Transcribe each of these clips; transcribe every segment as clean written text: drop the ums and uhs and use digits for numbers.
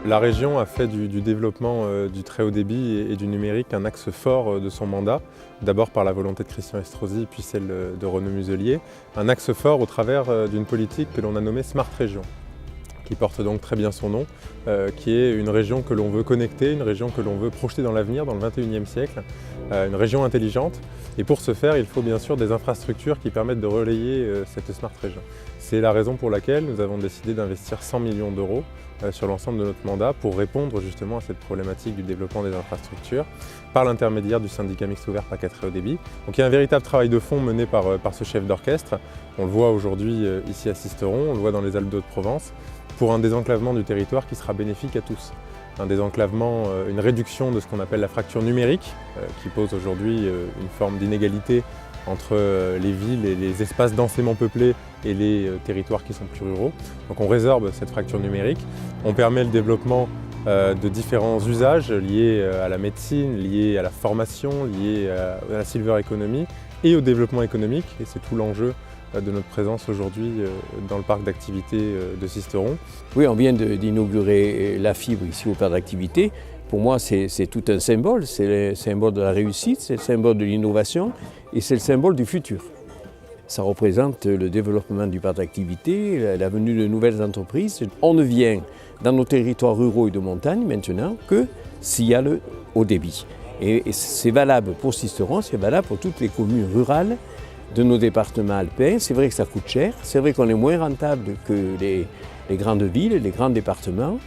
La région a fait du développement du très haut débit et du numérique un axe fort de son mandat, d'abord par la volonté de Christian Estrosi puis celle de Renaud Muselier, un axe fort au travers d'une politique que l'on a nommée Smart Région, qui porte donc très bien son nom, qui est une région que l'on veut connecter, une région que l'on veut projeter dans l'avenir, dans le XXIe siècle, une région intelligente. Et pour ce faire, il faut bien sûr des infrastructures qui permettent de relayer cette Smart Région. C'est la raison pour laquelle nous avons décidé d'investir 100 millions d'euros sur l'ensemble de notre mandat pour répondre justement à cette problématique du développement des infrastructures par l'intermédiaire du syndicat mixte ouvert PACA très haut débit. Donc il y a un véritable travail de fond mené par ce chef d'orchestre. On le voit aujourd'hui ici à Sisteron, on le voit dans les Alpes d'Haute-Provence, pour un désenclavement du territoire qui sera bénéfique à tous. Un désenclavement, une réduction de ce qu'on appelle la fracture numérique, qui pose aujourd'hui une forme d'inégalité entre les villes et les espaces densément peuplés et les territoires qui sont plus ruraux. Donc on résorbe cette fracture numérique, on permet le développement de différents usages liés à la médecine, liés à la formation, liés à la silver economy et au développement économique, et c'est tout l'enjeu de notre présence aujourd'hui dans le parc d'activités de Sisteron. Oui, on vient d'inaugurer la fibre ici au parc d'activités. Pour moi, c'est tout un symbole. C'est le symbole de la réussite, c'est le symbole de l'innovation et c'est le symbole du futur. Ça représente le développement du parc d'activités, la venue de nouvelles entreprises. On ne vient dans nos territoires ruraux et de montagne maintenant que s'il y a le haut débit. Et c'est valable pour Sisteron, c'est valable pour toutes les communes rurales de nos départements alpins. C'est vrai que ça coûte cher, c'est vrai qu'on est moins rentable que les grandes villes, les grands départements,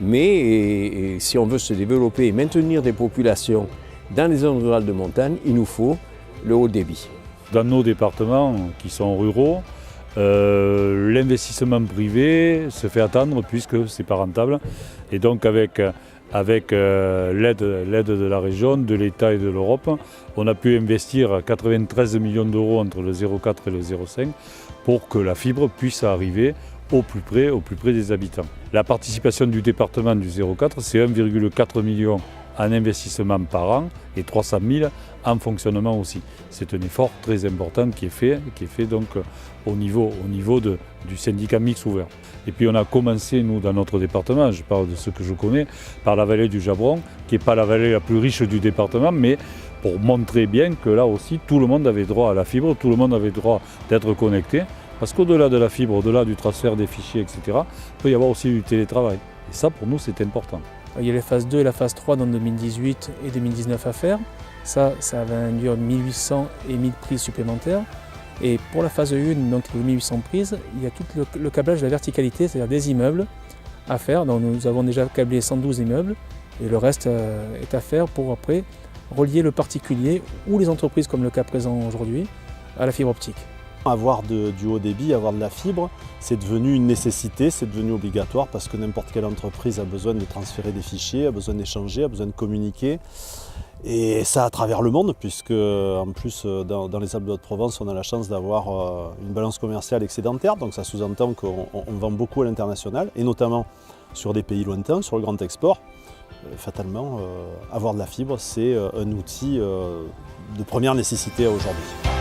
mais si on veut se développer et maintenir des populations dans les zones rurales de montagne, il nous faut le haut débit. Dans nos départements qui sont ruraux, l'investissement privé se fait attendre puisque ce n'est pas rentable. Et donc avec l'aide de la région, de l'État et de l'Europe, on a pu investir 93 millions d'euros entre le 0,4 et le 0,5 pour que la fibre puisse arriver au plus près des habitants. La participation du département du 0,4, c'est 1,4 million en investissement par an et 300 000 en fonctionnement aussi. C'est un effort très important qui est fait donc au niveau du syndicat mixte ouvert. Et puis on a commencé, nous, dans notre département, je parle de ce que je connais, par la vallée du Jabron, qui n'est pas la vallée la plus riche du département, mais pour montrer bien que là aussi, tout le monde avait droit à la fibre, tout le monde avait droit d'être connecté, parce qu'au-delà de la fibre, au-delà du transfert des fichiers, etc., il peut y avoir aussi du télétravail. Et ça, pour nous, c'est important. Il y a la phase 2 et la phase 3 dans 2018 et 2019 à faire. Ça va induire 1800 et 1000 prises supplémentaires. Et pour la phase 1, donc les 1800 prises, il y a tout le câblage de la verticalité, c'est-à-dire des immeubles à faire. Donc nous avons déjà câblé 112 immeubles et le reste est à faire pour après relier le particulier ou les entreprises comme le cas présent aujourd'hui à la fibre optique. Avoir du haut débit, avoir de la fibre, c'est devenu une nécessité, c'est devenu obligatoire parce que n'importe quelle entreprise a besoin de transférer des fichiers, a besoin d'échanger, a besoin de communiquer. Et ça à travers le monde, puisque en plus dans les Alpes d'Haute-Provence, on a la chance d'avoir une balance commerciale excédentaire, donc ça sous-entend qu'on vend beaucoup à l'international, et notamment sur des pays lointains, sur le grand export. Fatalement, avoir de la fibre, c'est un outil de première nécessité aujourd'hui.